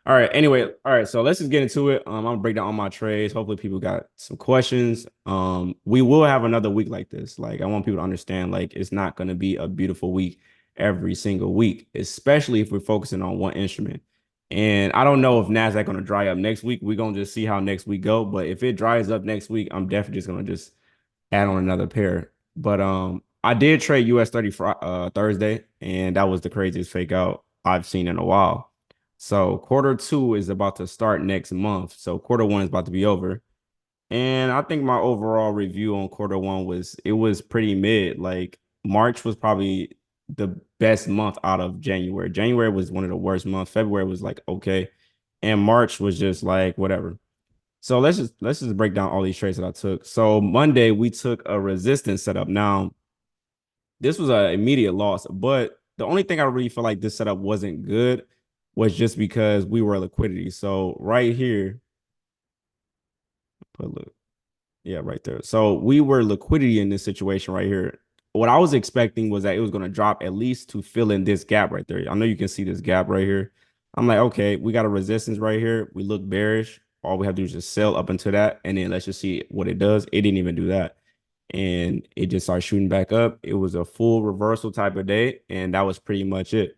All right. Anyway, all right. So let's just get into it. I'm gonna break down all my trades. Hopefully, people got some questions. We will have another week like this. Like, I want people to understand, like, it's not gonna be a beautiful week every single week, especially if we're focusing on one instrument. And I don't know if Nasdaq gonna dry up next week. We're gonna just see how next week go. But if it dries up next week, I'm definitely just gonna just add on another pair. But I did trade US 30 Thursday, and that was the craziest fake out I've seen in a while. So quarter two is about to start next month. So quarter one is about to be over. And I think my overall review on quarter one was it was pretty mid. Like March was probably the best month out of January. January was one of the worst months. February was like okay. And March was just like whatever. So let's just break down all these trades that I took. So Monday we took a resistance setup. Now this was an immediate loss, but the only thing I really feel like this setup wasn't good was just because we were liquidity. So right here, put look, yeah, right there. So we were liquidity in this situation right here. What I was expecting was that it was going to drop at least to fill in this gap right there. I know you can see this gap right here. I'm like, okay, we got a resistance right here. We look bearish. All we have to do is just sell up until that, and then let's just see what it does. It didn't even do that, and it just started shooting back up. It was a full reversal type of day, and that was pretty much it.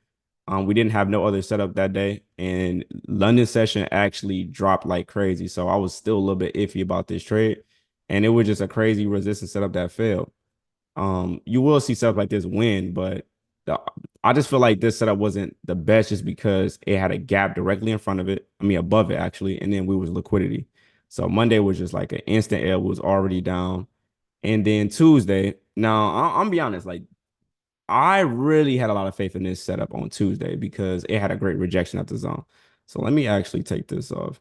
We didn't have no other setup that day, and London session actually dropped like crazy. So I was still a little bit iffy about this trade, and it was just a crazy resistance setup that failed. You will see stuff like this win, but the, I just feel like this setup wasn't the best just because it had a gap directly in front of it. I mean, above it actually, and then we was liquidity. So Monday was just like an instant L, was already down. And then Tuesday, now I'm be honest, like I really had a lot of faith in this setup on Tuesday because it had a great rejection at the zone. So let me actually take this off.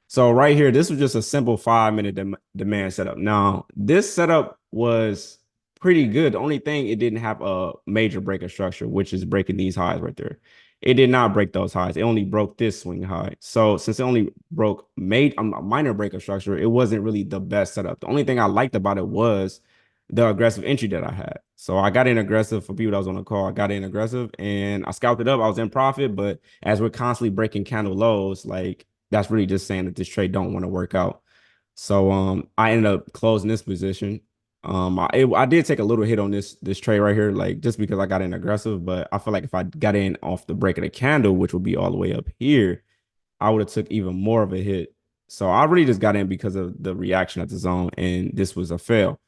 So right here, this was just a simple 5 minute demand setup. Now, this setup was pretty good. The only thing, it didn't have a major break of structure, which is breaking these highs right there. It did not break those highs. It only broke this swing high. So since it only broke made a minor break of structure, it wasn't really the best setup. The only thing I liked about it was the aggressive entry that I had. So I got in aggressive for people that was on the call. I got in aggressive and I scalped it up. I was in profit, but as we're constantly breaking candle lows, like that's really just saying that this trade don't want to work out. So I ended up closing this position. I did take a little hit on this trade right here, like just because I got in aggressive, but I feel like if I got in off the break of the candle, which would be all the way up here, I would have took even more of a hit. So I really just got in because of the reaction at the zone, and this was a fail.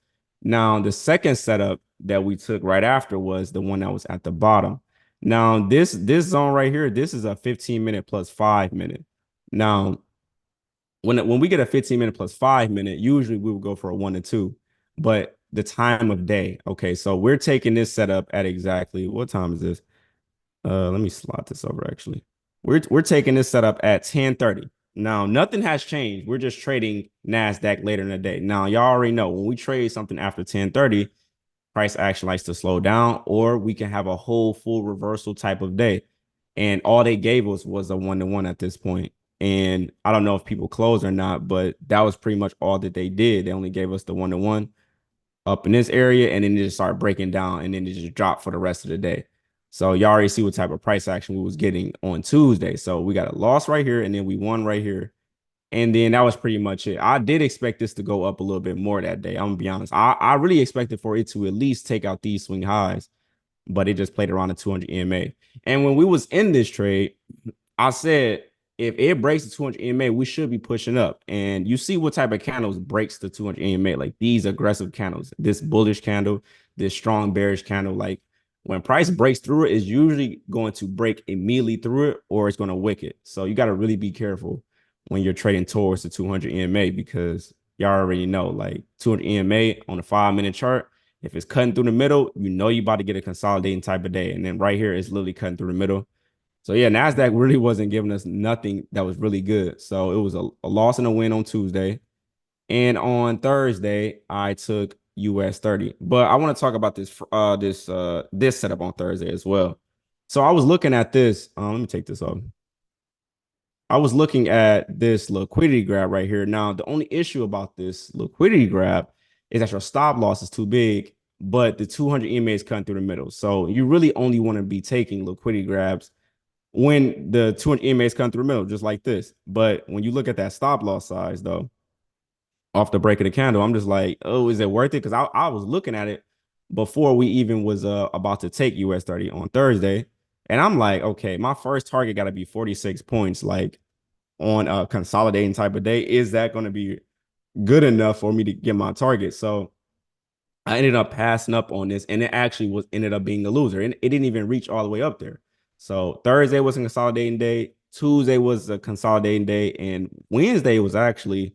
Now, the second setup that we took right after was the one that was at the bottom. Now, this zone right here, this is a 15-minute plus 5 minute. Now, when we get a 15-minute plus 5 minute, usually we will go for a 1 to 2. But the time of day, okay, so we're taking this setup at exactly what time is this? Let me slot this over actually. We're taking this setup at 10:30. Now, nothing has changed. We're just trading NASDAQ later in the day. Now, y'all already know when we trade something after 10:30, price action likes to slow down, or we can have a whole full reversal type of day. And all they gave us was a 1 to 1 at this point. And I don't know if people closed or not, but that was pretty much all that they did. They only gave us the 1 to 1 up in this area, and then it just started breaking down, and then it just dropped for the rest of the day. So y'all already see what type of price action we was getting on Tuesday. So we got a loss right here, and then we won right here. And then that was pretty much it. I did expect this to go up a little bit more that day. I'm gonna be honest. I really expected for it to at least take out these swing highs, but it just played around the 200 EMA. And when we was in this trade, I said if it breaks the 200 EMA, we should be pushing up. And you see what type of candles breaks the 200 EMA, like these aggressive candles, this bullish candle, this strong bearish candle. Like when price breaks through it, it's usually going to break immediately through it, or it's going to wick it. So you got to really be careful when you're trading towards the 200 EMA because y'all already know like 200 EMA on a 5 minute chart. If it's cutting through the middle, you know you about to get a consolidating type of day. And then right here, it's literally cutting through the middle. So yeah, Nasdaq really wasn't giving us nothing that was really good. So it was a loss and a win on Tuesday, and on Thursday I took US 30. But I want to talk about this setup on Thursday as well. So I was looking at this. Let me take this off. I was looking at this liquidity grab right here. Now the only issue about this liquidity grab is that your stop loss is too big, but the 200 EMA is cutting through the middle. So you really only want to be taking liquidity grabs when the 200 EMAs come through the middle, just like this. But when you look at that stop loss size, though, off the break of the candle, I'm just like, oh, is it worth it? Because I was looking at it before we even was about to take US 30 on Thursday. And I'm like, okay, my first target got to be 46 points, like on a consolidating type of day. Is that going to be good enough for me to get my target? So I ended up passing up on this, and it actually was ended up being the loser. And it didn't even reach all the way up there. So Thursday was a consolidating day, Tuesday was a consolidating day, and Wednesday was actually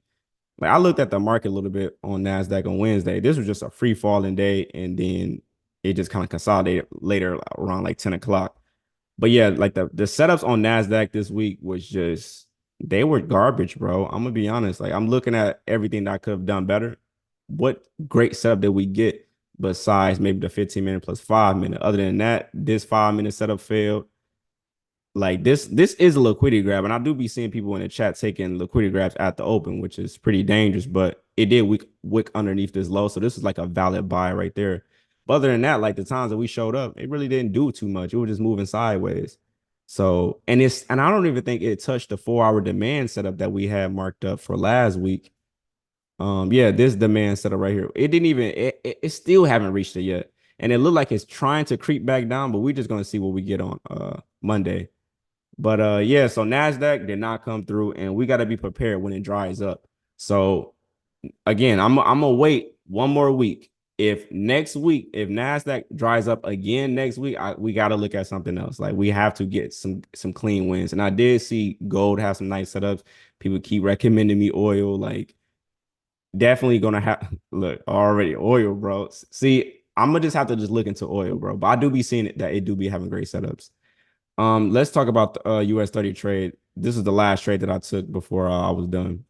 like I looked at the market a little bit on Nasdaq on Wednesday. This was just a free falling day, and then it just kind of consolidated later around like 10 o'clock. But yeah, like the setups on Nasdaq this week was just they were garbage, bro. I'm gonna be honest. Like I'm looking at everything that I could have done better. What great setup did we get besides maybe the 15-minute plus 5 minute? Other than that, this 5 minute setup failed. Like this is a liquidity grab, and I do be seeing people in the chat taking liquidity grabs at the open, which is pretty dangerous. But it did wick underneath this low, so this is like a valid buy right there. But other than that, like the times that we showed up, it really didn't do too much. It was just moving sideways. So and I don't even think it touched the 4 hour demand setup that we had marked up for last week. Yeah, this demand setup right here, it didn't even it still haven't reached it yet, and it looked like it's trying to creep back down. But we're just gonna see what we get on Monday. But yeah, so Nasdaq did not come through, and we got to be prepared when it dries up. So again, I'm gonna wait one more week. If next week, if Nasdaq dries up again next week, we got to look at something else. Like we have to get some clean wins. And I did see gold have some nice setups. People keep recommending me oil. Like definitely gonna have look already oil, bro. See, I'm gonna just have to just look into oil, bro. But I do be seeing it that it do be having great setups. Let's talk about the US 30 trade. This is the last trade that I took before I was done.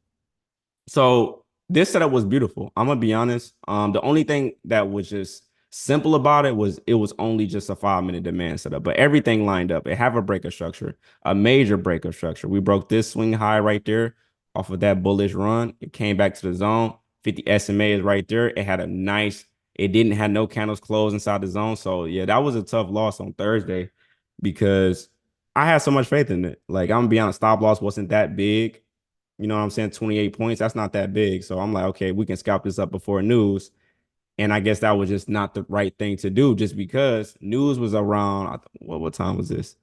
So this setup was beautiful. I'm gonna be honest. The only thing that was just simple about it was only just a 5 minute demand setup, but everything lined up. It have a breaker structure, a major breaker structure. We broke this swing high right there off of that bullish run. It came back to the zone. 50 SMA is right there. It had a nice. It didn't have no candles closed inside the zone. So yeah, that was a tough loss on Thursday because I had so much faith in it. Like I'm gonna be honest, stop loss wasn't that big. You know what I'm saying? 28 points. That's not that big. So I'm like, okay, we can scalp this up before news. And I guess that was just not the right thing to do just because news was around what time was this?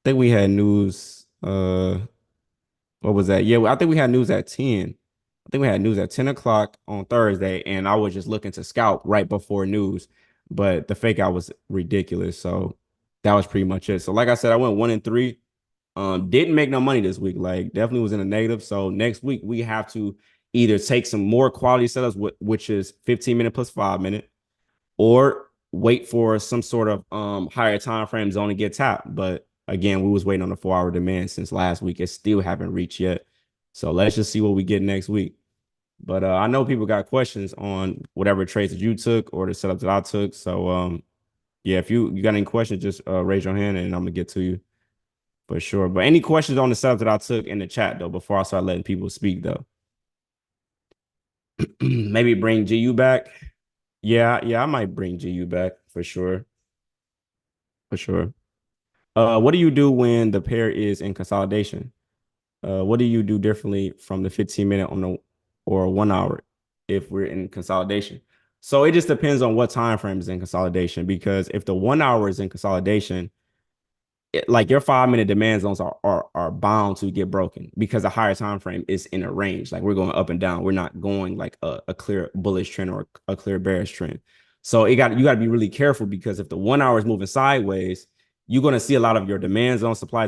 I think we had news what was that? Yeah, I think we had news at 10. I think we had news at 10 o'clock on Thursday, and I was just looking to scalp right before news. But the fake out was ridiculous. So that was pretty much it. So like I said, I went 1-3. Didn't make no money this week. Like definitely was in a negative. So next week we have to either take some more quality setups, which is 15-minute plus 5 minute, or wait for some sort of higher time frame zone to get tapped. But again, we was waiting on the 4 hour demand since last week. It still haven't reached yet. So let's just see what we get next week. But I know people got questions on whatever trades that you took or the setups that I took. So yeah, if you got any questions, just raise your hand and I'm gonna get to you. For sure. But any questions on the stuff that I took in the chat though, before I start letting people speak though? Maybe bring GU back. Yeah, I might bring GU back for sure. For sure. What do you do when the pair is in consolidation? What do you do differently from the 15-minute on the or 1 hour if we're in consolidation? So it just depends on what time frame is in consolidation, because if the 1 hour is in consolidation, like your 5 minute demand zones are bound to get broken because a higher time frame is in a range. Like we're going up and down. We're not going like a clear bullish trend or a clear bearish trend. So you got to be really careful, because if the 1 hour is moving sideways, you're going to see a lot of your demand zones, supply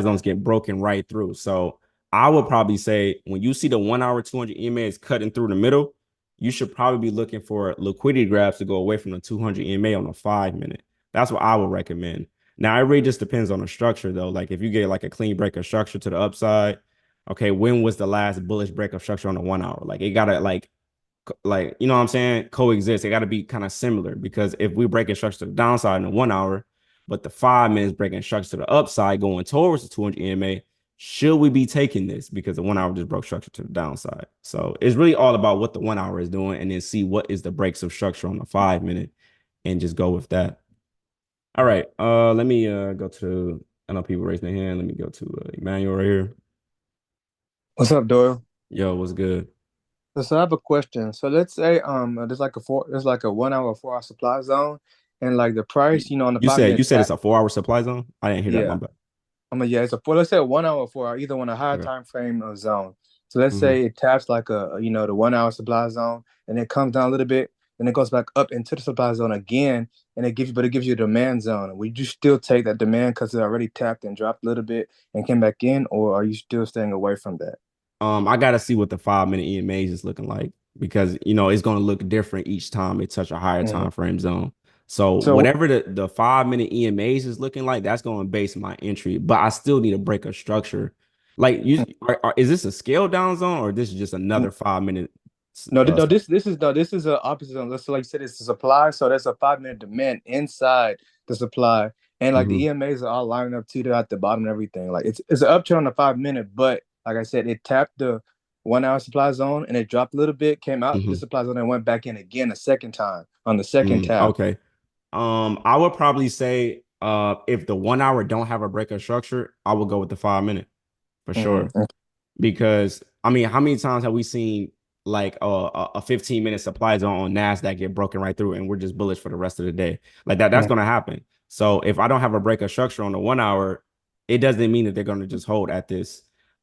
zones get broken right through. So I would probably say when you see the 1 hour 200 EMA is cutting through the middle, you should probably be looking for liquidity grabs to go away from the 200 EMA on the 5 minute. That's what I would recommend. Now, it really just depends on the structure, though. Like if you get like a clean break of structure to the upside, okay, when was the last bullish break of structure on the 1 hour? Like it gotta like you know what I'm saying, coexist. It gotta be kind of similar, because if we break structure to the downside in the 1 hour, but the 5 minutes breaking structure to the upside going towards the 200 EMA, should we be taking this because the 1 hour just broke structure to the downside? So it's really all about what the 1 hour is doing, and then see what is the breaks of structure on the 5 minute, and just go with that. All right. Let me go to I know people raising their hand. Let me go to Emmanuel right here. What's up, Doyle? Yo, what's good? So I have a question. So let's say there's like a 1 hour 4 hour supply zone, and like the You, price, on the you five said minute it's tap. a 4 hour supply zone. I didn't hear that. My Yeah, bad. yeah, it's a four. Let's say a 1 hour 4 hour, either one a higher Okay. time frame or zone. So let's Hmm. say it taps like the 1 hour supply zone, and it comes down a little bit, and it goes back up into the supply zone again, and it gives you a demand zone. Would you still take that demand because it already tapped and dropped a little bit and came back in, or are you still staying away from that? I gotta see what the 5 minute EMAs is looking like because it's gonna look different each time it touch a higher Mhm. time frame zone. So So whatever the 5 minute EMAs is looking like, that's gonna base my entry. But I still need a break of structure. Like is this a scale down zone or this is just another 5 minute? No, no, this is a opposite zone. Let's like you said, it's the supply. So there's a 5 minute demand inside the supply, and like the Mm-hmm, EMAs are all lining up to that at the bottom and everything. Like it's an upturn on the 5 minute, but like I said, it tapped the 1 hour supply zone and it dropped a little bit, came out the mm-hmm, supply zone and went back in again a second time on the second tap. okay. I would probably say if the 1 hour don't have a break of structure, I would go with the 5 minute for sure. Mm, Because I mean, how many times have we seen like a 15-minute supply zone on Nasdaq get broken right through, and we're just bullish for the rest of the day? Like that's mm, going to happen. So if I don't have a break of structure on the 1 hour, it doesn't mean that they're going to just hold at this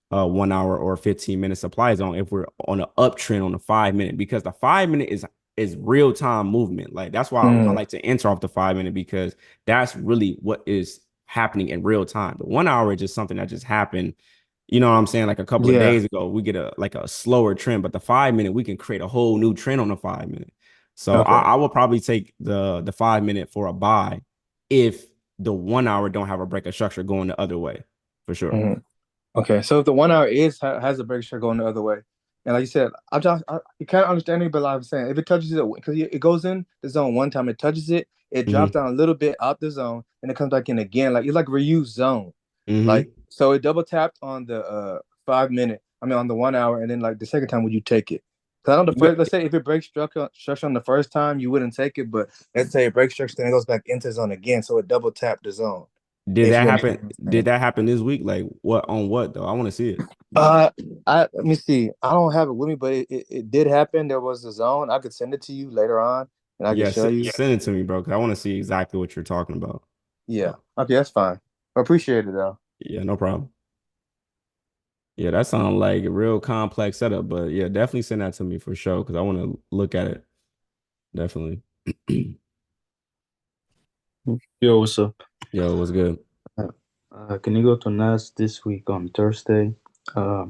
1 hour or 15-minute supply zone if we're on an uptrend on the 5 minute, because the 5 minute is real time movement. Like that's why I mm. like to enter off the 5 minute, because that's really what is happening in real time. The 1 hour is just something that just happened, you know what I'm saying? Like a couple of Yeah. days ago, we get a slower trend, but the 5 minute, we can create a whole new trend on the 5 minute. So Okay. I will probably take the 5 minute for a buy if the 1 hour don't have a break of structure going the other way, for sure. Mhm. Okay, so if the 1 hour has a break shot going the other way, and like you said, you can't understand it, but like I'm saying, if it touches it, because it goes in the zone one time, it touches it, it drops Hmm. down a little bit out the zone, and it comes back in again. Like it's like reuse zone. Like Hmm. so, it double tapped on the 5 minute. I mean, on the 1 hour, and then like the second time, would you take it? Because I know the first. Let's say if it breaks structure on the first time, you wouldn't take it, but let's say it breaks structure, then it goes back into zone again, so it double tapped the zone. Did If that you happen? understand what I'm Did saying. that happen this week? Like what on what though? I want to see it. Uh, let me see. I don't have it with me, but it did happen. There was a zone. I could send it to you later on, and I could Yeah, show you. send it to me, bro, because I want to see exactly what you're talking about. Yeah. Okay, that's fine. I appreciate it though. Yeah, no problem. Yeah, that sounds like a real complex setup, but yeah, definitely send that to me for sure because I want to look at it. Definitely. Yo, what's up? Yo, what's good? Can you go to NAS this week on Thursday? Uh,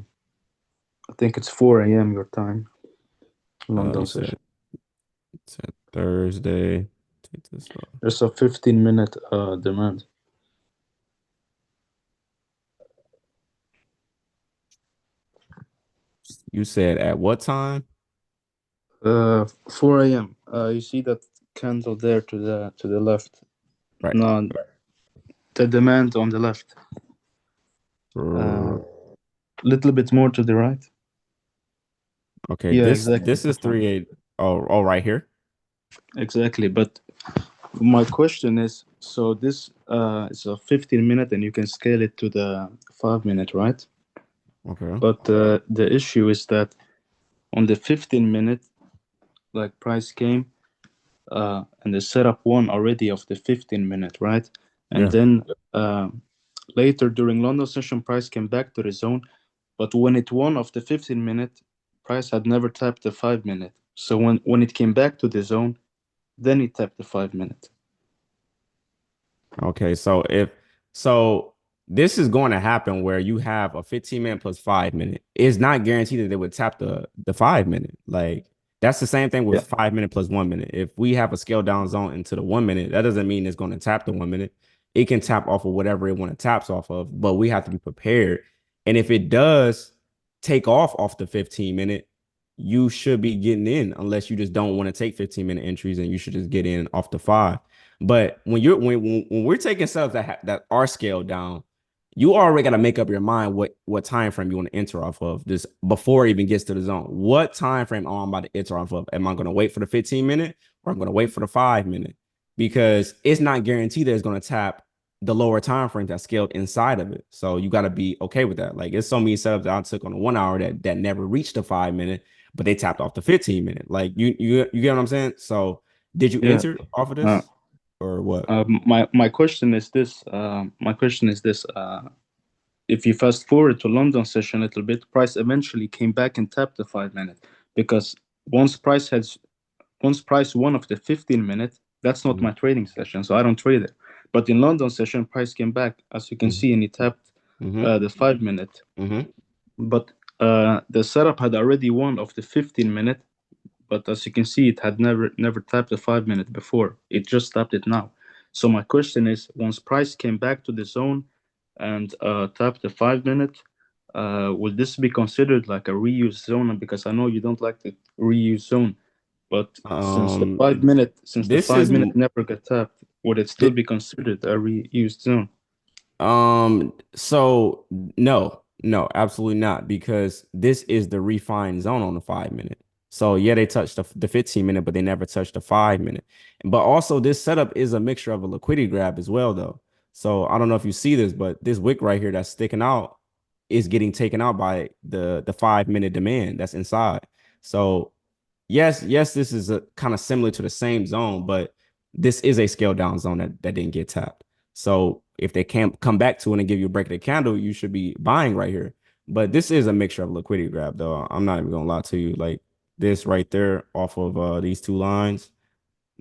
I think it's 4 a.m. your time, You London said session. Thursday. Take this off. There's a 15-minute demand. You said at what time? 4 a.m. You see that candle there to the left? Right. No, the demand on the left. R- Little bit more to the right. Okay, Yeah, exactly. this is 3-8. Oh, right here. Exactly. But my question is, so this is a 15 minute, and you can scale it to the 5 minute, right? Okay. But the issue is that on the 15 minute, like price came and the setup won already of the 15 minute, right? And Yeah. then later during London session, price came back to the zone. But when it won of the 15 minute, price had never tapped the 5 minute. So when it came back to the zone, then it tapped the 5 minute. Okay. So this is going to happen where you have a 15-minute plus 5 minute. It's not guaranteed that they would tap the 5 minute. Like that's the same thing with Yeah. 5 minute plus 1 minute. If we have a scale down zone into the 1 minute, that doesn't mean it's going to tap the 1 minute. It can tap off of whatever it want to taps off of, but we have to be prepared. And if it does take off the 15-minute, you should be getting in unless you just don't want to take 15-minute entries, and you should just get in off the five. But when we're taking stuff that are scaled down, you already got to make up your mind what time frame you want to enter off of this before it even gets to the zone. What time frame am I about to enter off of? Am I going to wait for the 15-minute or I'm going to wait for the 5 minute? Because it's not guaranteed that it's going to tap the lower time frame that's scaled inside of it. So you got to be okay with that. Like it's so many setups that I took on the 1 hour that never reached the 5 minute, but they tapped off the 15 minute. Like you get what I'm saying? So did you Yeah. enter off of Uh, this or what? my question is this. If you fast forward to London session a little bit, price eventually came back and tapped the 5 minute because once price has once price one of the 15 minute, that's not Mhm. my trading session, so I don't trade it. But in London session, price came back as you can Mhm. see, and it tapped Mhm. the 5 minute. Mhm. But the setup had already one of the 15 minute, but as you can see, it had never tapped the 5 minute before. It just tapped it now. So my question is, once price came back to the zone and tapped the 5 minute, will this be considered like a reuse zone? Because I know you don't like the reuse zone, but since the Um, 5 minute since the this five is minute never got tapped, would it still thi- be considered a reused zone? so no, absolutely not, because this is the refined zone on the 5 minute. So yeah, they touched the 15 minute, but they never touched the 5 minute. But also this setup is a mixture of a liquidity grab as well, though. So I don't know if you see this, but this wick right here that's sticking out is getting taken out by the 5 minute demand that's inside. So yes, this is a kind of similar to the same zone, but this is a scale down zone that didn't get tapped. So if they can't come back to it and give you a break of the candle, you should be buying right here. But this is a mixture of liquidity grab, though. I'm not even gonna lie to you. Like this right there off of these two lines,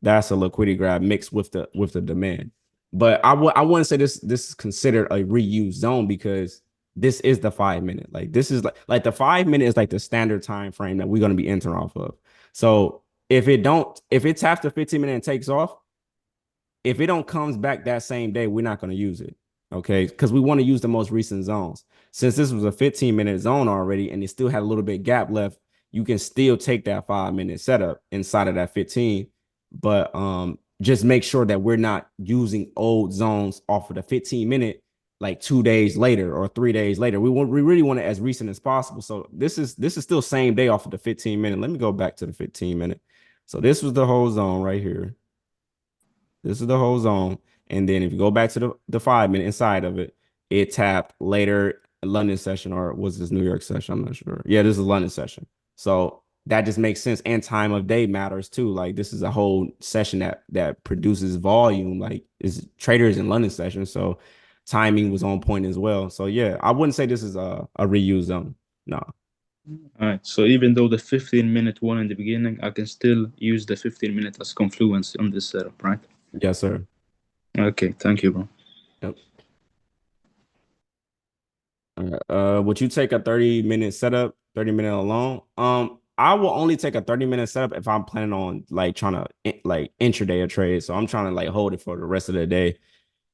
that's a liquidity grab mixed with the demand. But I wouldn't say this is considered a reuse zone because this is the 5 minute. Like this is like the 5 minute is like the standard time frame that we're gonna be entering off of. So if it taps the 15 minute and takes off, if it don't comes back that same day, we're not going to use it. Okay. Because we want to use the most recent zones. Since this was a 15-minute zone already and it still had a little bit gap left, you can still take that 5 minute setup inside of that 15. But just make sure that we're not using old zones off of the 15 minute like 2 days later or 3 days later. We really want it as recent as possible. So this is still same day off of the 15 minute. Let me go back to the 15 minute. So this was the whole zone right here. This is the whole zone. And then if you go back to the 5 minute inside of it, it tapped later London session, or was this New York session? I'm not sure. Yeah, this is London session. So that just makes sense. And time of day matters too. Like this is a whole session that produces volume. Like is traders in London session. So timing was on point as well. So yeah, I wouldn't say this is a reuse zone. No. All right. So even though the 15 minute one in the beginning, I can still use the 15 minute as confluence on this setup, right? Yes, sir. Okay. Thank you, bro. Yep. Would you take a 30-minute setup, 30 minute alone? I will only take a 30-minute setup if I'm planning on like trying to like intraday a trade. So I'm trying to like hold it for the rest of the day.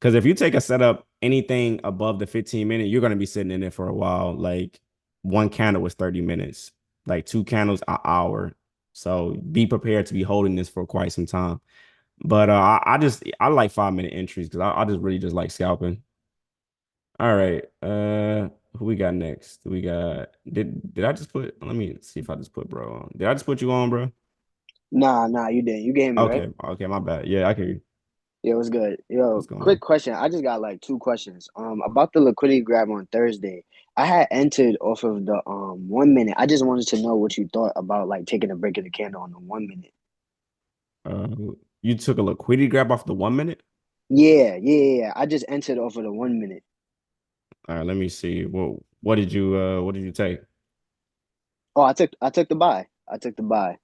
Because if you take a setup anything above the 15 minute, you're gonna be sitting in it for a while. Like one candle was 30 minutes, like two candles an hour. So be prepared to be holding this for quite some time. But I like 5 minute entries because I just really just like scalping. All right. Who we got next? We got did I just put let me see if I just put bro on. Did I just put you on, bro? Nah, you didn't. You gave me, right? Okay, my bad. Yeah, I can hear you. Yeah, it was good. What's Yo, going quick on? question. I just got like two questions. About the liquidity grab on Thursday. I had entered off of the 1 minute. I just wanted to know what you thought about like taking a break of the candle on the 1 minute. Uh you took a liquidity grab off the 1 minute? Yeah. I just entered off of the 1 minute. All right, let me see. What did you take? Oh, I took the buy. I took the buy.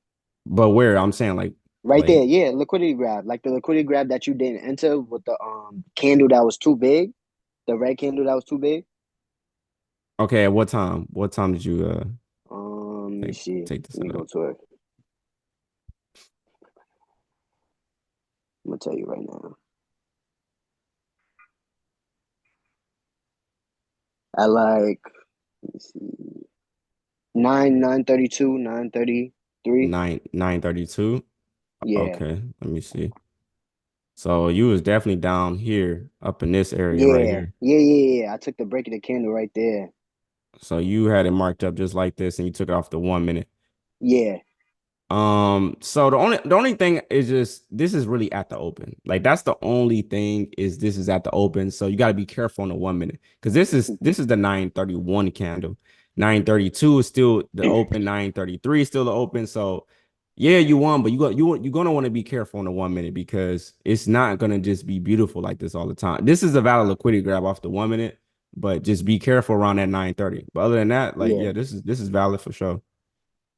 But where? I'm saying Right like there, yeah, liquidity grab. Like the liquidity grab that you didn't enter with the candle that was too big, the red candle that was too big. okay, at what time? What time did you Let me see. take the Let me setup? go to it. I'm gonna tell you right now. At like, let me see, 9:32, 9:33. 9:32. Yeah, Okay, let me see. So you was definitely down here up in this area right yeah, here. I took the break of the candle right there. So you had it marked up just like this and you took it off the 1 minute. Yeah, So the only thing is just this is really at the open. Like that's the only thing is this is at the open. So you got to be careful on the 1 minute because this is the 931 candle. 932 is still the open. 933 is still the open. So yeah, you won, but you're gonna want to be careful on the 1 minute because it's not gonna just be beautiful like this all the time. This is a valid liquidity grab off the 1 minute, but just be careful around that 930. But other than that, like Yeah. yeah, this is valid for sure.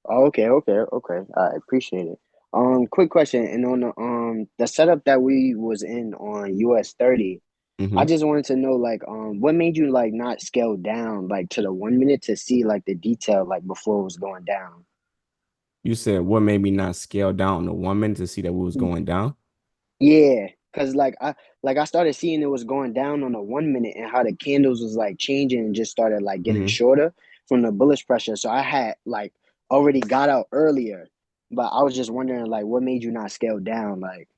Oh, okay. I appreciate it. Quick question, and on the setup that we was in on US 30, I Mhm. just wanted to know like what made you like not scale down like to the 1 minute to see like the detail like before it was going down. You said what made me not scale down to 1 minute to see that we was going down? Yeah, cause like I started seeing it was going down on the 1 minute and how the candles was like changing and just started like getting Hmm. shorter from the bullish pressure. So I had like already got out earlier, but I was just wondering like what made you not scale down? Like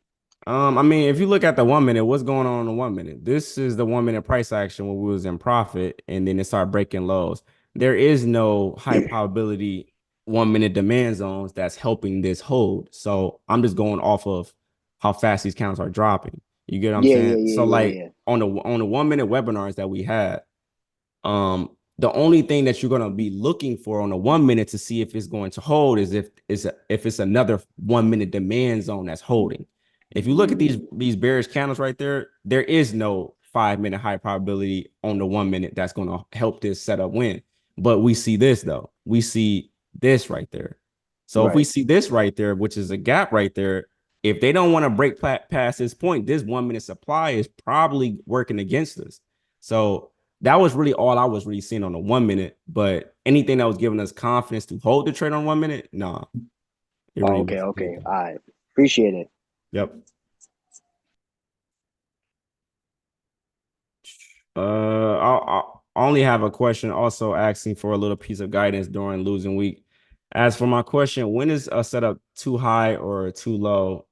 I mean, if you look at the 1 minute, what's going on in the 1 minute? This is the 1 minute price action when we was in profit, and then it started breaking lows. There is no high probability 1 minute demand zones that's helping this hold. So I'm just going off of how fast these counts are dropping. You get what I'm saying? So like yeah. on the 1 minute webinars that we had, the only thing that you're gonna be looking for on a 1 minute to see if it's going to hold is if it's another 1 minute demand zone that's holding. If you look at these bearish candles right there, there is no 5 minute high probability on the 1 minute that's gonna help this setup win. But we see this though. We see this right there. So if we Right. see this right there, which is a gap right there, if they don't want to break past this point, this 1 minute supply is probably working against us. So that was really all I was really seeing on the 1 minute. But anything that was giving us confidence to hold the trade on 1 minute, nah, it Oh, really okay, wasn't okay. anything. I appreciate it. Yep. I only have a question also asking for a little piece of guidance during losing week. As for my question, when is a setup too high or too low?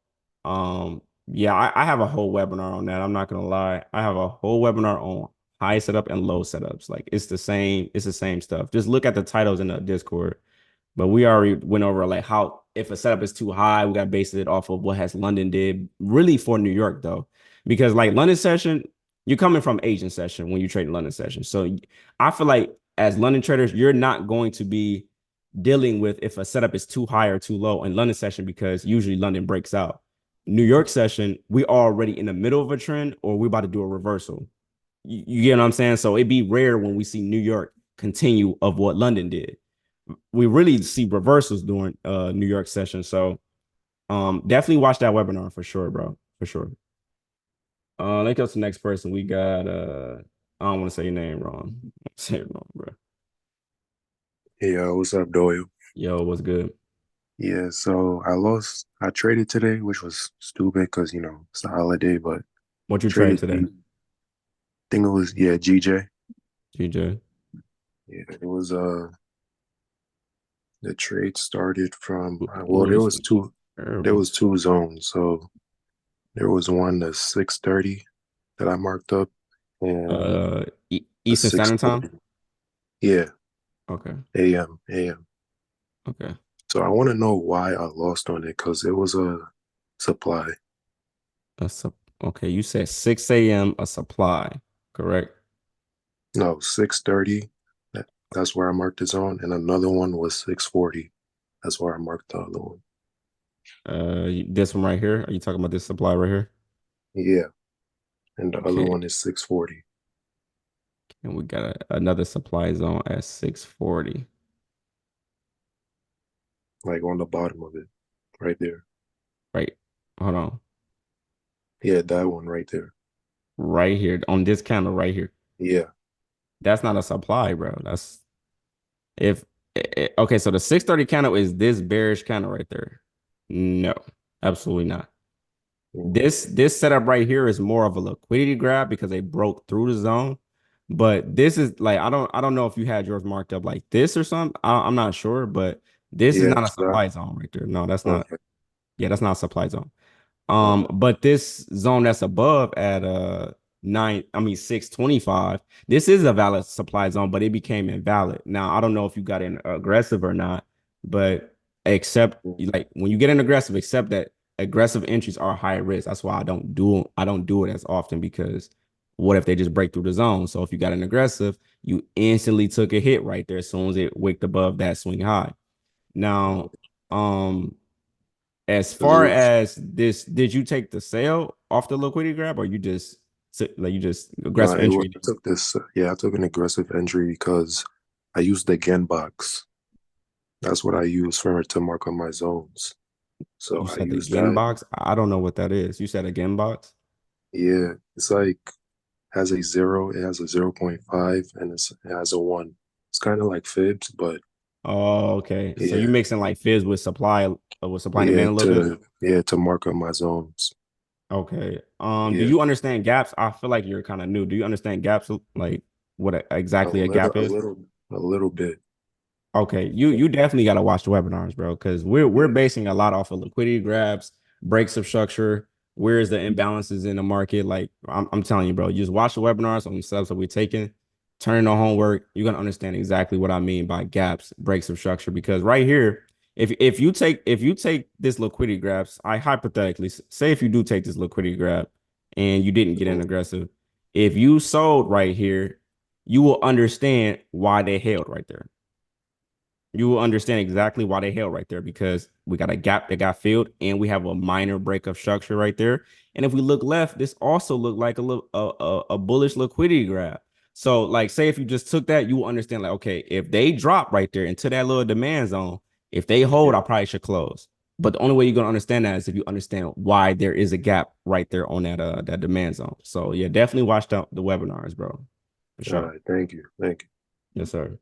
Yeah, I have a whole webinar on that. I'm not gonna lie. I have a whole webinar on high setup and low setups. Like it's the same stuff. Just look at the titles in the Discord. But we already went over like how if a setup is too high, we got to base it off of what has London did really for New York though, because like London session, you're coming from Asian session when you trade London session. So I feel like as London traders, you're not going to be dealing with if a setup is too high or too low in London session because usually London breaks out. New York session, we already in the middle of a trend or we about to do a reversal. You get what I'm saying? So it'd be rare when we see New York continue of what London did. We really see reversals during New York session. So definitely watch that webinar for sure, bro. For sure. Let's go to the next person. We got I don't want to say your name wrong. Say it wrong, bro. Hey, what's up, Doyle? Yo, what's good? Yeah, so I traded today, which was stupid because, it's a holiday, but What you trade traded, today? think it was, GJ. GJ. Yeah, it was, the trade started from, well, Ooh, there terrible. was two zones. So there was one, the 6:30 that I marked up, and the Eastern Standard Time. 6:40. Yeah, Okay. AM. Okay. So I want to know why I lost on it because it was a supply. That's okay. You said 6 a.m. a supply, correct? No, 6:30. That's where I marked the zone, and another one was 6:40. That's where I marked the other one. This one right here. Are you talking about this supply right here? Yeah, and the other Okay. one is 6:40. And we got another supply zone at 640. Like on the bottom of it, right there. Right. Hold on. Yeah, that one right there. Right here on this candle right here. Yeah, That's not a supply, bro. That's if okay, so the 630 candle is this bearish candle right there. No, absolutely not. This setup right here is more of a liquidity grab because they broke through the zone. But this is like I don't know if you had yours marked up like this or something. I'm not sure, but this is yeah. not a So supply zone right there. No, that's not. okay, Yeah, that's not a supply zone. okay. But this zone that's above at 625, this is a valid supply zone, but it became invalid. Now, I don't know if you got in aggressive or not, but accept like when you get an aggressive, accept that aggressive entries are high risk. That's why I don't do it as often because what if they just break through the zone? So if you got an aggressive, you instantly took a hit right there as soon as it wicked above that swing high. Now, as far as this, did you take the sale off the liquidity grab or you just aggressive entry? I took this. Yeah, I took an aggressive entry because I used the Gen box. That's what I use to mark on my zones. So You I said the used Gen that. box? I don't know what that is. You said a Gen box? Yeah, it's like has a 0, it has a 0.5, and it has a 1. It's kind of like fibs, but Oh, okay. So you yeah, mixing like fizz with supply and demand a little bit? to mark up my zones. Okay. Do Yeah, you understand gaps? I feel like you're kind of new. Do you understand gaps like what exactly a gap is? a little bit. Okay, you definitely got to watch the webinars, bro, because we're Yeah, basing a lot off of liquidity grabs, breaks of structure, where's the imbalances in the market. Like I'm telling you, bro, you just watch the webinars on the steps that we're taking, turn in the homework. You're gonna understand exactly what I mean by gaps, breaks of structure. Because right here, if you take this liquidity grabs, I hypothetically say if you do take this liquidity grab and you didn't get in aggressive, if you sold right here, you will understand why they held right there. You will understand exactly why they held right there because we got a gap that got filled and we have a minor break of structure right there. And if we look left, this also looked like a bullish liquidity grab. So, like, say if you just took that, you will understand, like, okay, if they drop right there into that little demand zone, if they hold, I probably should close. But the only way you're gonna understand that is if you understand why there is a gap right there on that demand zone. So yeah, definitely watch the webinars, bro. For all sure. right. Thank you. Thank you. Yes, sir.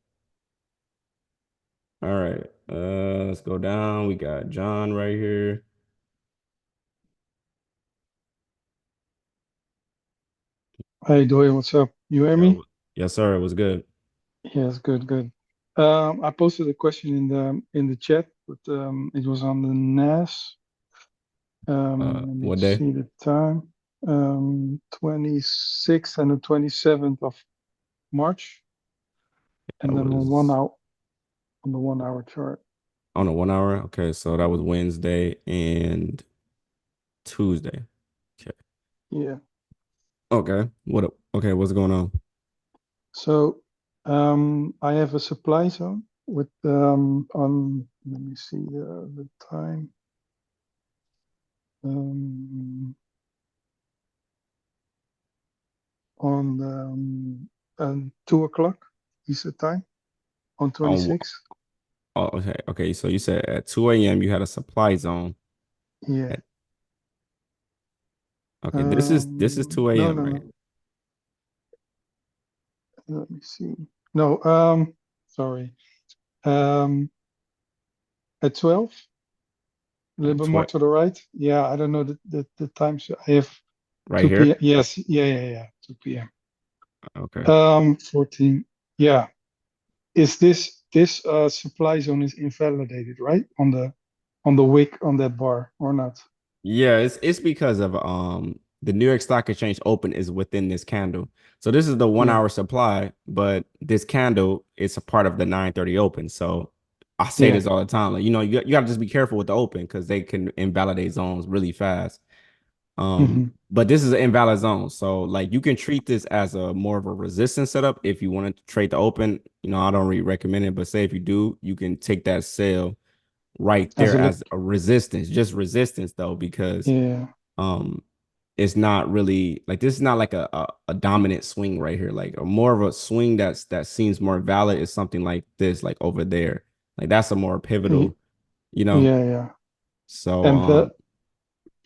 All right. Let's go down. We got John right here. Hey, Doyle, what's up? You hear me? Yes, sir. It was good. Yes, good, good. I posted a question in the chat, but it was on the NAS. Let me What day? see the time. 26th and the 27th of March, and That then was on the 1 hour chart. on a 1 hour. Okay, so that was Wednesday and Tuesday. Okay. Yeah. Okay. Okay, what's going on? So I have a supply zone with on. Let me see the time. On 2 o'clock Eastern time on On 26. oh, okay. Okay. So you said at 2 a.m. you had a supply zone. Yeah. Okay, this is 2 No, a.m., no, right? no. Let me see. No, sorry. Um, at 12, a little At bit more 12 to the right. Yeah, I don't know the times. I have right 2 p.m. here. Yes, yeah, 2 p.m. Okay. 14. Yeah. Is this supply zone is invalidated, right? On the wick on that bar or not? Yeah, it's because of the New York Stock Exchange open is within this candle. So this is the 1 hour supply, but this candle is a part of the 9:30 open. So I say Yeah. this all the time. Like, you got to just be careful with the open because they can invalidate zones really fast. Hmm. But this is an invalid zone. So like you can treat this as a more of a resistance setup if you want to trade the open. I don't really recommend it, but say if you do, you can take that sale right As there a look. as a resistance, just resistance though, because Yeah. um it's not really like this is not like a dominant swing right here. Like a more of a swing that seems more valid is something like this, like over there. Like that's a more Y- pivotal, you know. Yeah. So And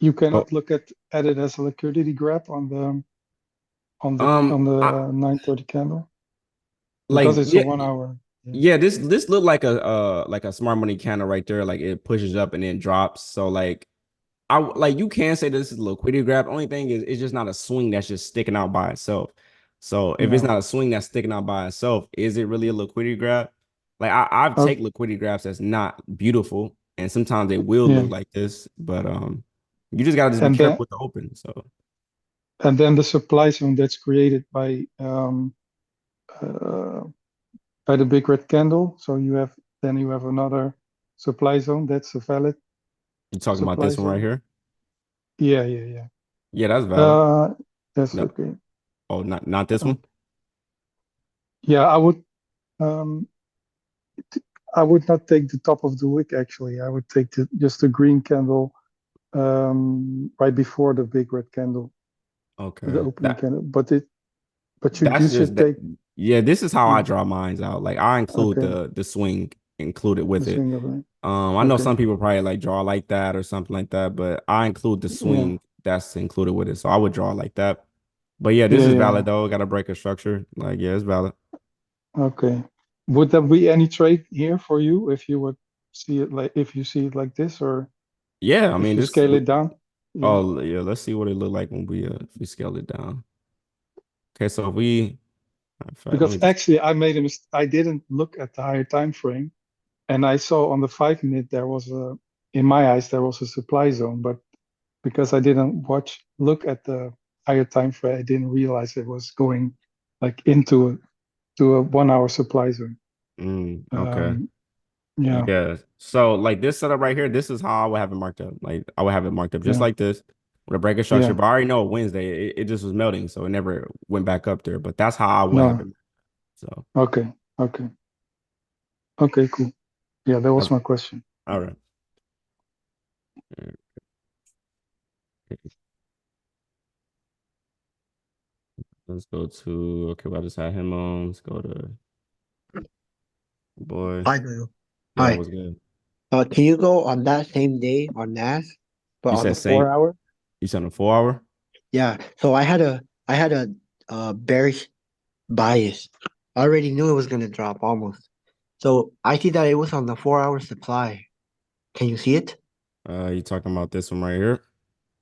you oh, cannot look at it as a liquidity grab on I the 9:30 candle because like it's a yeah, 1 hour. Yeah. yeah, this looked like a smart money candle right there. Like it pushes up and then drops. So like I like you can say this is a liquidity grab. Only thing is it's just not a swing that's just sticking out by itself. So if it's No. not a swing that's sticking out by itself, is it really a liquidity grab? Like I've Oh, take liquidity grabs that's not beautiful, and sometimes they will yeah. look like this, but you just gotta just be And careful then with the open. So the supply zone that's created uh, by the big red candle. So you have another. supply zone. That's a valid You talking about supply this one right zone. here? Yeah. Yeah, that's valid. That's No, okay. oh, not this one. Yeah, um I would not take the top of the wick actually. I would take just the green candle right before the big red candle, the Okay, opening candle. But you that's just should that. take Yeah, this is how I yeah, draw mines out. Like I include okay, the swing included the with it. swing of it. I know some Okay. people probably like draw like that or something like that, but I include the Yeah. swing that's included with it. So I would draw like that. But yeah, this is valid though. Got to break a structure. Like yeah, it's valid. Okay. Would there be any trade here for you if you would see it like if you see it like this, or Yeah, I if mean you this. scale it down? Yeah. Oh yeah, let's see what it look like when if we scale it down. Okay, so if we, in fact, let Because me just. actually I made a mistake. I didn't look at the higher time frame, and I saw on the 5 minute there was in my eyes there was a supply zone, but because I didn't look at the higher time frame, I didn't realize it was going like into a 1 hour supply zone. Okay. Yeah, Yeah. So like this setup right here, this is how I would have it marked up. Like I would have it marked up just yeah, like this with a breaking structure. yeah. But I already know Wednesday it just was melting, so it never went back up there. But that's how I would have No. it. So Okay. Okay, cool. Yeah, that was that's my question. all right. Let's go to well, I just had him on. Let's go to boy. Hi, Lou. Yeah, Hi. that was good. Can you go on that same day on NAS, but You on the said same. 4 hour? You said a 4 hour? Yeah. So I had a bearish bias. I already knew it was gonna drop almost. So I see that it was on the 4 hour supply. Can you see it? You talking about this one right here?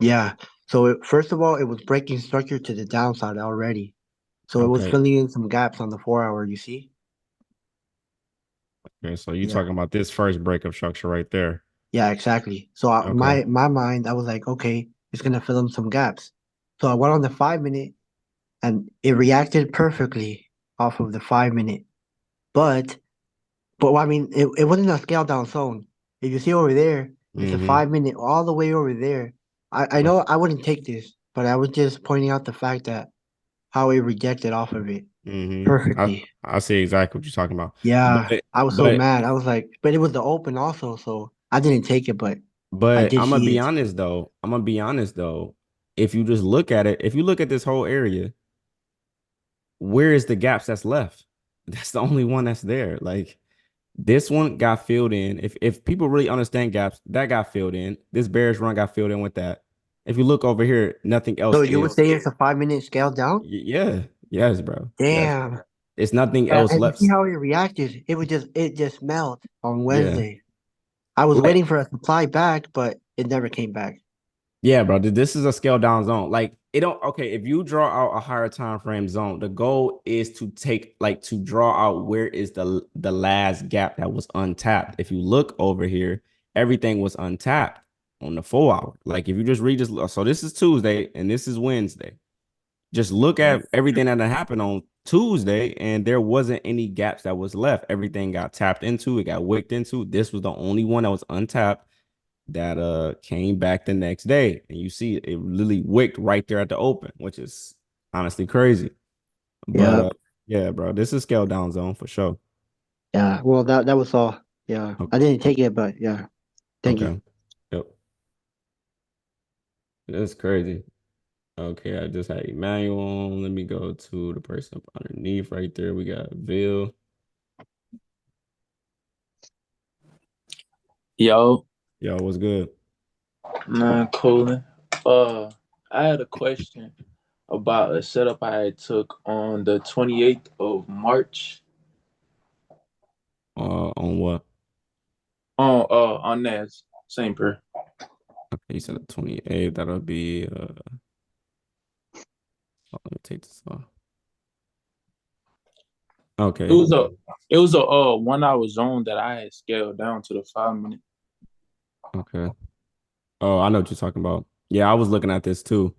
Yeah. So first of all, it was breaking structure to the downside already. So it was Okay. filling in some gaps on the 4 hour. You see? Okay, so you Yeah. talking about this first breakup structure right there. Yeah, exactly. So Okay. my mind, I was like, okay, it's gonna fill in some gaps. So I went on the 5 minute, and it reacted perfectly off of the 5 minute. But I mean, it wasn't a scale down zone. If you see over there, it's a Mm-hmm. 5 minute all the way over there. I know I wouldn't take this, but I was just pointing out the fact that how it rejected off of it Mm-hmm. perfectly. I see exactly what you're talking about. Yeah, I was so But mad. I was like, but it was the open also, so I didn't take it, but I but did I'm gonna see be it. honest though. I'm gonna be honest though. If you just look at it, if you look at this whole area, where is the gaps that's left? That's the only one that's there. Like this one got filled in. If people really understand gaps, that got filled in. This bearish run got filled in with that. If you look over here, nothing else So you would is. say it's a 5 minute scale down? Yeah. Yes, bro. Yes. Damn. It's nothing else And you left. see how it reacted? It just melt on Yeah. Wednesday. I was Like, waiting for a supply back, but it never came back. yeah, bro. This is a scale down zone. Like it don't okay. If you draw out a higher time frame zone, the goal is to to draw out where is the last gap that was untapped. If you look over here, everything was untapped on the 4 hour. Like if you just read this, so this is Tuesday and this is Wednesday. Just look at everything that happened on Tuesday, and there wasn't any gaps that was left. Everything got tapped into, it got wicked into. This was the only one that was untapped that came back the next day. And you see it literally wicked right there at the open, which is honestly crazy. But Yeah. Yeah, bro, this is scale down zone for sure. Yeah. Well, that was all. Yeah. Okay. I didn't take it, but yeah. Thank you. Okay. Yep. That's crazy. Okay, I just had Emmanuel on. Let me go to the person underneath right there. We got Bill. Yo, What's good? nah, coolin'. I had a question about a setup I took on the 28th of March On what? on NAS, same per. Okay, you said the 28th. That'll be let me take this off. Okay. It was a 1 hour zone that I had scaled down to the 5 minute. Okay. Oh, I know what you're talking about. Yeah, I was looking at this too.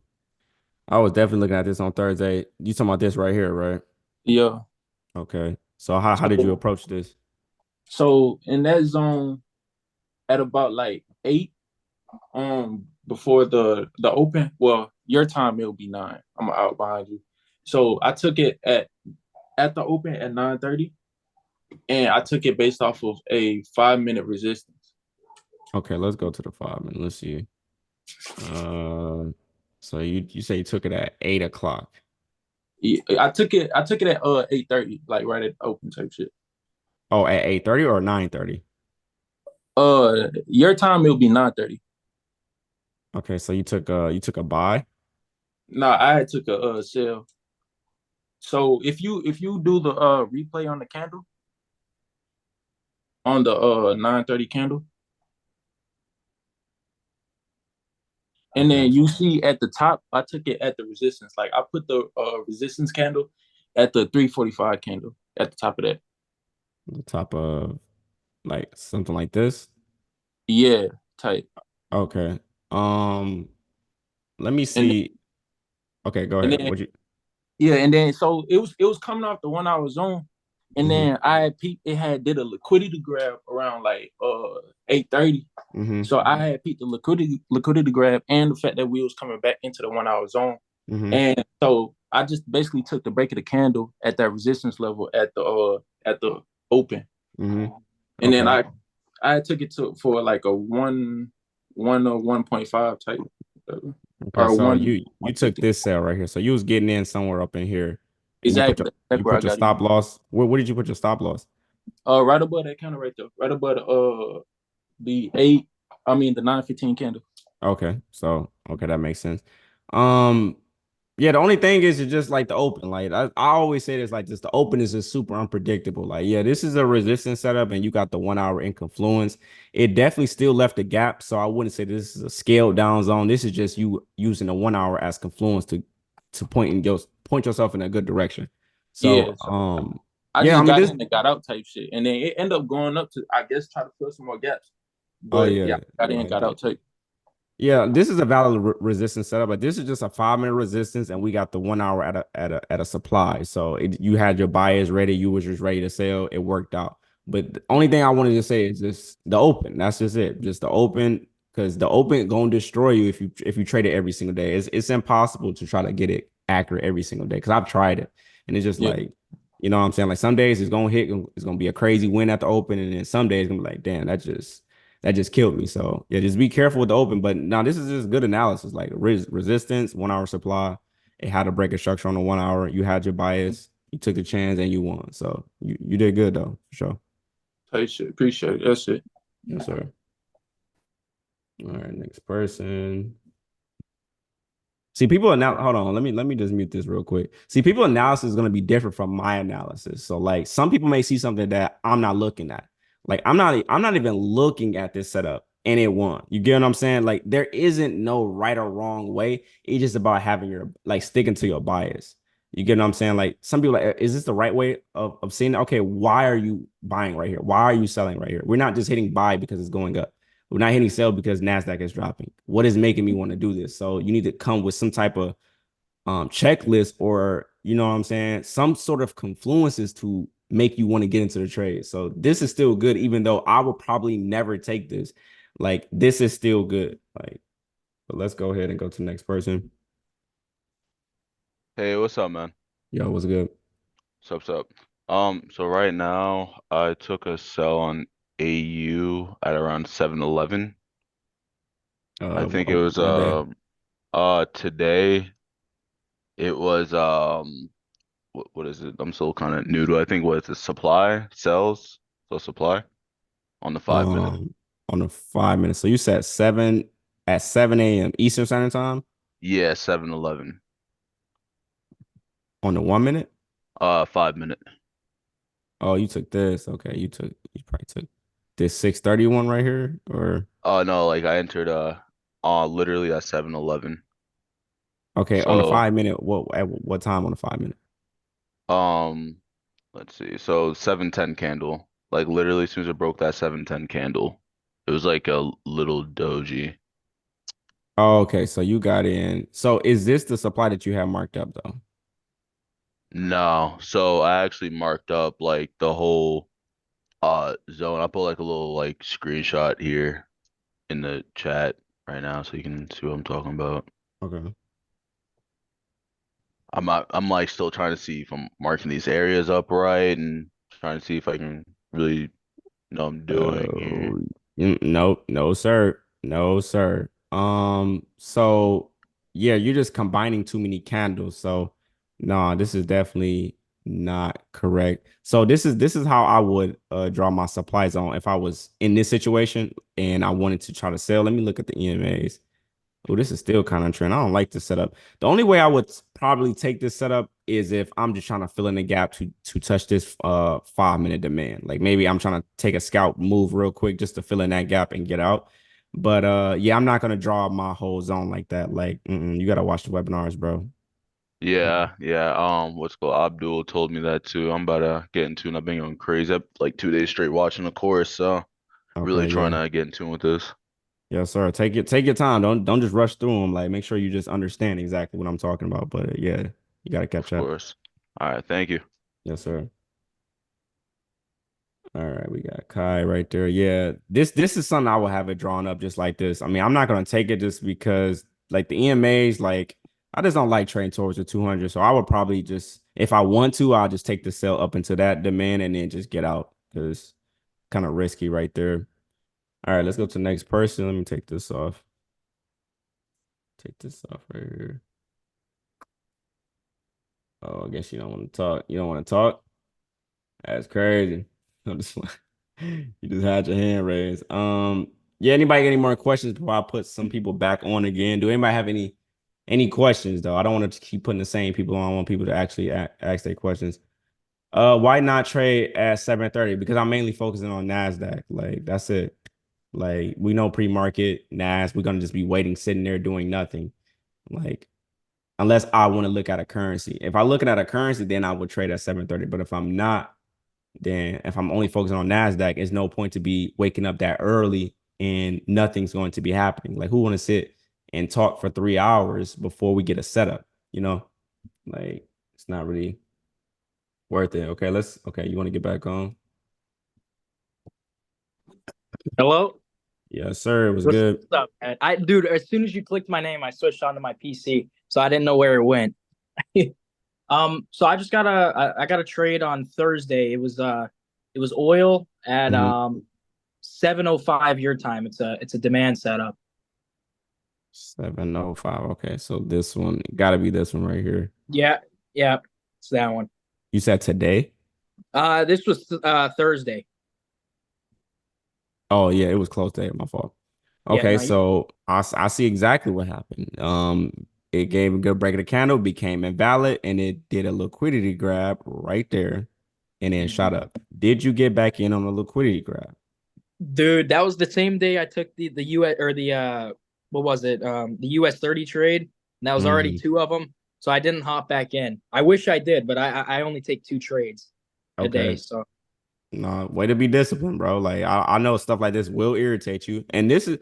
I was definitely looking at this on Thursday. You talking about this right here, right? Yeah. Okay. So how did you approach this? So in that zone, at about like 8 before the open. Well, your time it'll be 9. I'm out behind you. So I took it at the open at 9:30, and I took it based off of a 5-minute resistance. Okay, let's go to the 5 minute. Let's see. So you say you took it at 8 o'clock. Yeah, I took it at 8:30, like right at open type shit. Oh, at 8:30 or 9:30? Your time it'll be 9:30. Okay, so you took a buy. No, I took a sell. So if you do the replay on the candle, on the 9:30 candle, and Okay. then you see at the top, I took it at the resistance. Like I put the resistance candle at the 3:45 candle at the top of that. The top of like something like this. Yeah, tight. Okay. Let me And see. Okay, go and ahead. then What you yeah, and then so it was coming off the 1 hour zone, and then I had peeped, it had did a liquidity grab around like 8:30. So I had peeped the liquidity grab and the fact that we was coming back into the 1 hour zone. And so I just basically took the break of the candle at that resistance level at the open. And then I took it for like a 1 or 1.5 type. Okay, or so one you took this sell right here. So you was getting in somewhere up in here. And exactly. You put your stop loss. Where did you put your stop loss? Right above that candle right there. Right above the 9:15 candle. Okay, so that makes sense. Yeah, the only thing is just like the open. Like I always say this, like just the open is just super unpredictable. Like, yeah, this is a resistance setup, and you got the 1 hour in confluence. It definitely still left a gap. So I wouldn't say this is a scaled down zone. This is just you using the 1 hour as confluence to point yourself in a good direction. So yeah, I just got in and got out type shit. And then it ended up going up to, I guess, try to fill some more gaps. But yeah, got in and got out type. Yeah, this is a valid resistance setup, but this is just a 5 minute resistance, and we got the 1 hour at a supply. So you had your buyers ready, you was just ready to sell. It worked out. But the only thing I wanted to say is just the open. That's just it. Just the open, because the open gonna destroy you if you trade it every single day. It's impossible to try to get it accurate every single day because I've tried it, and it's just like, you know what I'm saying? Like some days it's gonna hit, it's gonna be a crazy win at the open, and then some days it's gonna be like, damn, that just killed me. So yeah, just be careful with the open. But now this is just good analysis, like resistance, 1 hour supply. It had to break a structure on the 1 hour. You had your bias, you took the chance, and you won. So you did good though, for sure. Hey, shit, appreciate it. That's it. Yes, sir. All right, next person. See, people are now. Hold on, let me just mute this real quick. See, people analysis is going to be different from my analysis. So, like, some people may see something that I'm not looking at. Like, I'm not even looking at this setup, and it won. You get what I'm saying? Like, there isn't no right or wrong way. It's just about having your sticking to your bias. You get what I'm saying? Like, some people like, is this the right way of seeing it? Okay, why are you buying right here? Why are you selling right here? We're not just hitting buy because it's going up. We're not hitting sell because NASDAQ is dropping. What is making me want to do this? So you need to come with some type of checklist, or, you know what I'm saying, some sort of confluences to make you want to get into the trade. So this is still good, even though I will probably never take this. Like, this is still good. Like, but let's go ahead and go to the next person. Hey, what's up, man? Yo, what's good? What's up? So right now I took a sell on AU at around 7-Eleven. I think it was today it was what is it? I'm still kind of new to it. I think what is it? Supply sells. So supply on the 5 minute. On the 5 minutes. So you said 7 a.m. Eastern Standard Time? Yeah, 7-Eleven. On the 1 minute? 5 minute. Oh, you took this. Okay, you probably took this 6:31 right here, or no, like I entered literally at 7-Eleven. Okay, on the 5 minute, at what time on the 5 minute? Let's see. So 7:10 candle. Like literally as soon as it broke that 7:10 candle, it was like a little doji. Oh, okay, so you got in. So is this the supply that you have marked up though? No. So I actually marked up like the whole Zone, I'll put like a little like screenshot here in the chat right now so you can see what I'm talking about. Okay. I'm like still trying to see if I'm marking these areas up right and trying to see if I can really know what I'm doing here. Nope, no, sir. No, sir. So yeah, you're just combining too many candles. So no, this is definitely not correct. So this is how I would draw my supply zone if I was in this situation and I wanted to try to sell. Let me look at the EMAs. Oh, this is still kind of trend. I don't like this setup. The only way I would probably take this setup is if I'm just trying to fill in the gap to touch this 5-minute demand. Like maybe I'm trying to take a scalp move real quick just to fill in that gap and get out. But yeah, I'm not gonna draw my whole zone like that. Like you gotta watch the webinars, bro. Yeah, yeah. What's called Abdul told me that too. I'm about to get into it. I've been going crazy. I've like 2 days straight watching the course, so really Okay, trying yeah. to get in tune with this. Yes, sir. Take your time. Don't just rush through them. Like make sure you just understand exactly what I'm talking about. But yeah, you gotta catch Of up. course. All right, thank you. Yes, sir. All right, we got Kai right there. Yeah, this is something I will have it drawn up just like this. I mean, I'm not gonna take it just because like the EMAs, like I just don't like trading towards the 200. So I would probably just, if I want to, I'll just take the sell up into that demand and then just get out because kind of risky right there. All right, let's go to the next person. Let me take this off. Take this off right here. Oh, I guess you don't want to talk. You don't want to talk. That's crazy. I'm just you just had your hand raised. Yeah, anybody got any more questions before I put some people back on again? Do anybody have any questions though? I don't want to keep putting the same people on. I want people to actually ask their questions. Why not trade at 7:30? Because I'm mainly focusing on NASDAQ. Like that's it. Like we know pre-market NAS, we're gonna just be waiting, sitting there doing nothing. Like unless I want to look at a currency. If I'm looking at a currency, then I would trade at 7:30. But if I'm not, then if I'm only focusing on NASDAQ, it's no point to be waking up that early and nothing's going to be happening. Like who want to sit and talk for 3 hours before we get a setup? You know, like it's not really worth it. Okay, you want to get back on? Hello? Yes, sir. It was What's good. up, man? Dude, as soon as you clicked my name, I switched onto my PC, so I didn't know where it went. So I just I got a trade on Thursday. It was oil at 7:05 your time. It's a demand setup. 7:05. Okay, so this one got to be this one right here. Yeah, it's that one. You said today? This was Thursday. Oh yeah, it was close to it. My fault. Okay, Yeah, no, so I see exactly what happened. It gave a good break of the candle, became invalid, and it did a liquidity grab right there, and then shot up. Did you get back in on the liquidity grab? Dude, that was the same day I took the US or the what was it? The US 30 trade, and that was already 2 of them. So I didn't hop back in. I wish I did, but I only take 2 trades a day. So no, way to be disciplined, bro. Like I know stuff like this will irritate you, and this is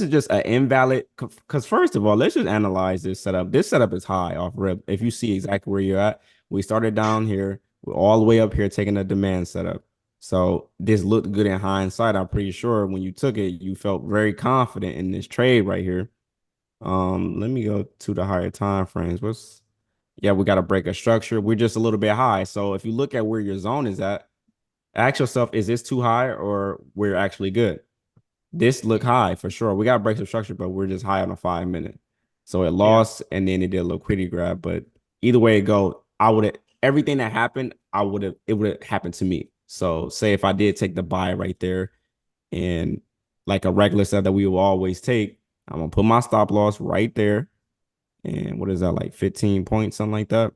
just an invalid. Because first of all, let's just analyze this setup. This setup is high off rip. If you see exactly where you're at, we started down here, we're all the way up here taking a demand setup. So this looked good in hindsight. I'm pretty sure when you took it, you felt very confident in this trade right here. Let me go to the higher time frames. Yeah, we got to break a structure. We're just a little bit high. So if you look at where your zone is at, ask yourself, is this too high or we're actually good? This look high for sure. We got to break some structure, but we're just high on a 5-minute. So it lost and then it did a liquidity grab. But either way it go, everything that happened, it would have happened to me. So say if I did take the buy right there and like a regular set that we will always take, I'm gonna put my stop loss right there. And what is that, like 15 points, something like that?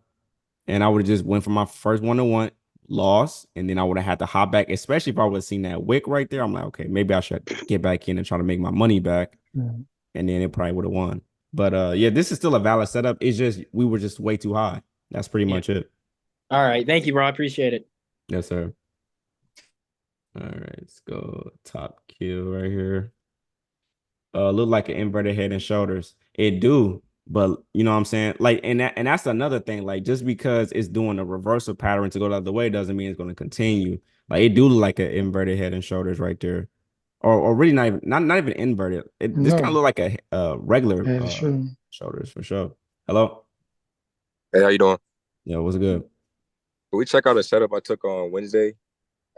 And I would have just went for my first 1-to-1, lost, and then I would have had to hop back, especially if I would have seen that wick right there. I'm like, okay, maybe I should get back in and try to make my money back. And then it probably would have won. But yeah, this is still a valid setup. It's just we were just way too high. That's pretty much it. All right. Thank you, bro. I appreciate it. Yes, sir. All right, let's go top kill right here. Look like an inverted head and shoulders. It do, but you know what I'm saying? Like, and that's another thing. Like, just because it's doing a reversal pattern to go the other way doesn't mean it's going to continue. Like it do look like an inverted head and shoulders right there, or really not even inverted. This kind of No, look like a regular yeah, sure. shoulders for sure. Hello, Hey, how you doing? yeah, what's good? Can we check out a setup I took on Wednesday?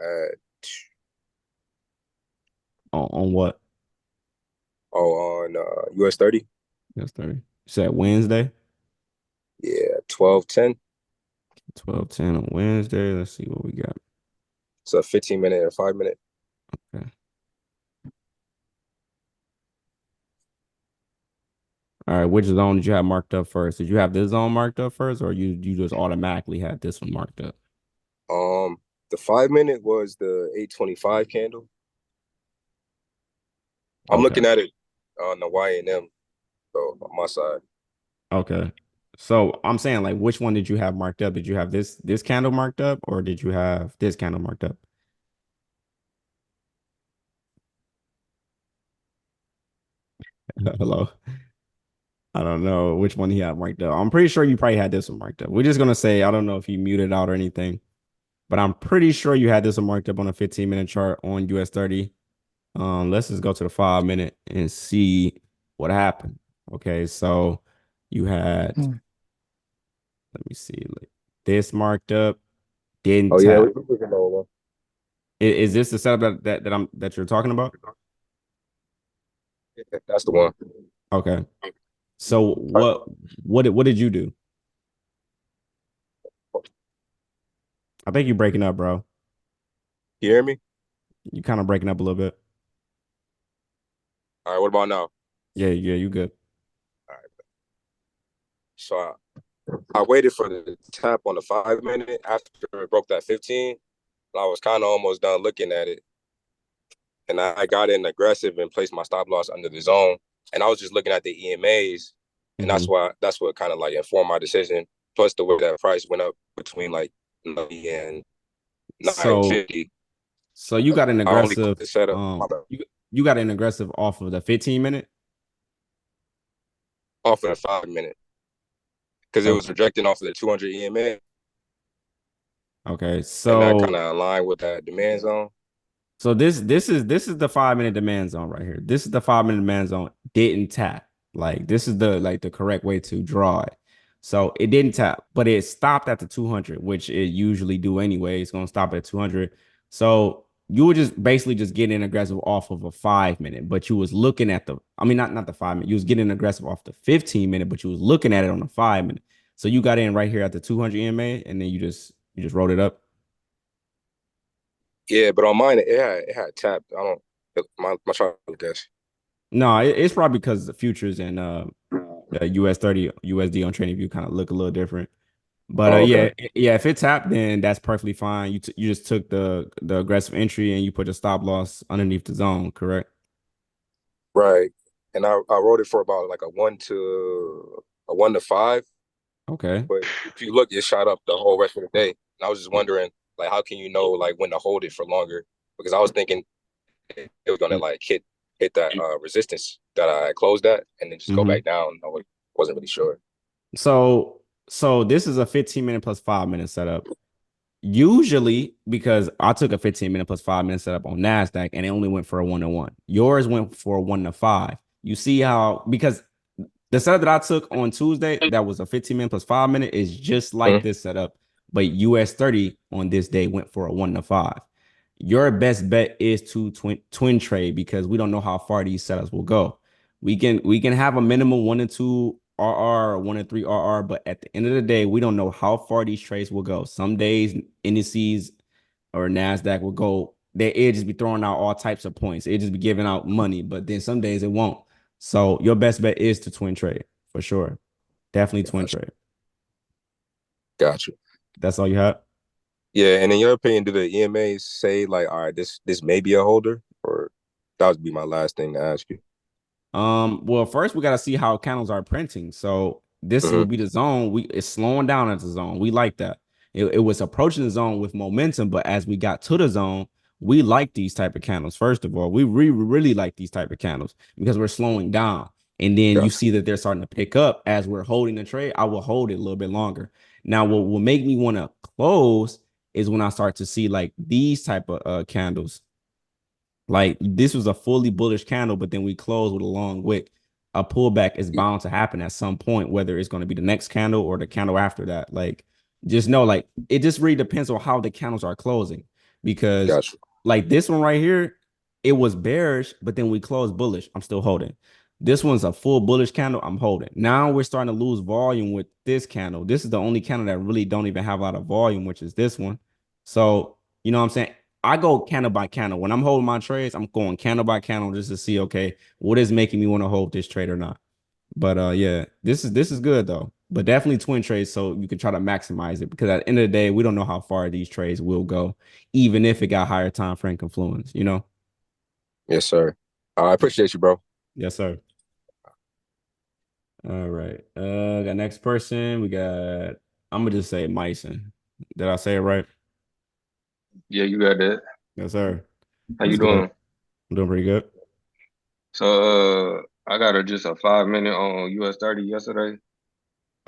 Uh, On what? on US 30. Yes, 30. You said Wednesday, Yeah, 12:10. 12:10 on Wednesday. Let's see what we got. It's a 15-minute and 5-minute. Okay. All right, which zone did you have marked up first? Did you have this zone marked up first, or you just automatically had this one marked up? The 5-minute was the 825 candle. I'm looking at it on the YNM, so on my side. Okay. So I'm saying, like, which one did you have marked up? Did you have this candle marked up, or did you have this candle marked up? Hello. I don't know which one he had marked up. I'm pretty sure you probably had this one marked up. We're just gonna say, I don't know if you muted out or anything, but I'm pretty sure you had this one marked up on a 15-minute chart on US 30. Let's just go to the 5-minute and see what happened. Okay, so you had, let me see, like this marked up, didn't Oh yeah, tap. we can roll. Is this the setup that you're talking about? Yeah, that's the one. Okay. So what did you do? I think you're breaking up, bro. You hear me? You kind of breaking up a little bit. All right, what about now? Yeah, you good. All right. So I waited for the tap on the 5-minute after it broke that 15. And I was kind of almost done looking at it. And I got in aggressive and placed my stop loss under the zone. And I was just looking at the EMAs. And that's what kind of like informed my decision. Plus the way that price went up between like 90 and 950. So you got an aggressive setup. You got an aggressive off of the 15-minute? Off of the 5-minute. Because it was rejecting off of the 200 EMA. Okay, so and that kind of aligned with that demand zone. So this is the 5-minute demand zone right here. This is the 5-minute demand zone. Didn't tap. Like this is the correct way to draw it. So it didn't tap, but it stopped at the 200, which it usually do anyway. It's gonna stop at 200. So you were just basically just getting aggressive off of a 5-minute, but you was looking at the, I mean, not the 5-minute. You was getting aggressive off the 15-minute, but you was looking at it on the 5-minute. So you got in right here at the 200 EMA, and then you just wrote it up. Yeah, but on mine it had tapped. I don't my chart guess. No, it's probably because the futures and the US 30 USD on TradingView kind of look a little different. But yeah, if it tapped, then that's perfectly fine. You just took the aggressive entry and you put a stop loss underneath the zone, correct? Right. And I wrote it for about like a 1 to 5. Okay. But if you look, it shot up the whole rest of the day. And I was just wondering, like, how can you know like when to hold it for longer? Because I was thinking it was gonna like hit that resistance that I closed at and then just go back down. I wasn't really sure. So this is a 15-minute plus 5-minute setup. Usually, because I took a 15-minute plus 5-minute setup on NASDAQ and it only went for a 1-to-1. Yours went for a 1-to-5. You see how, because the setup that I took on Tuesday, that was a 15-minute plus 5-minute, is just like this setup. But US 30 on this day went for a 1-to-5. Your best bet is to twin trade because we don't know how far these setups will go. We can have a minimum 1 to 2 RR, 1 to 3 RR, but at the end of the day, we don't know how far these trades will go. Some days indices or NASDAQ will go, it'll just be throwing out all types of points. It'll just be giving out money, but then some days it won't. So your best bet is to twin trade for sure. Definitely twin trade. Gotcha. That's all you have? Yeah, and in your opinion, do the EMAs say like, all right, this may be a holder, or that would be my last thing to ask you? Well, first we got to see how candles are printing. So this will be the zone. It's slowing down at the zone. We like that. It was approaching the zone with momentum, but as we got to the zone, we like these type of candles. First of all, we really like these type of candles because we're slowing down. And then you see that they're starting to pick up as we're holding the trade. I will hold it a little bit longer. Now, what will make me want to close is when I start to see like these type of candles. Like this was a fully bullish candle, but then we closed with a long wick. A pullback is bound to happen at some point, whether it's going to be the next candle or the candle after that. Like, just know, like, it just really depends on how the candles are closing. Because, Gotcha. like, this one right here, it was bearish, but then we closed bullish. I'm still holding. This one's a full bullish candle. I'm holding. Now we're starting to lose volume with this candle. This is the only candle that really don't even have a lot of volume, which is this one. So, you know what I'm saying? I go candle by candle. When I'm holding my trades, I'm going candle by candle just to see, okay, what is making me want to hold this trade or not. But yeah, this is good though. But definitely twin trades so you can try to maximize it, because at the end of the day, we don't know how far these trades will go, even if it got higher time frame confluence, you know? Yes, sir. I appreciate you, bro. Yes, sir. All right. Got next person. We got, I'm gonna just say Myson. Did I say it right? Yeah, you got that. Yes, sir. How you What's good? doing? I'm doing pretty good. So I got just a 5 minute on US 30 yesterday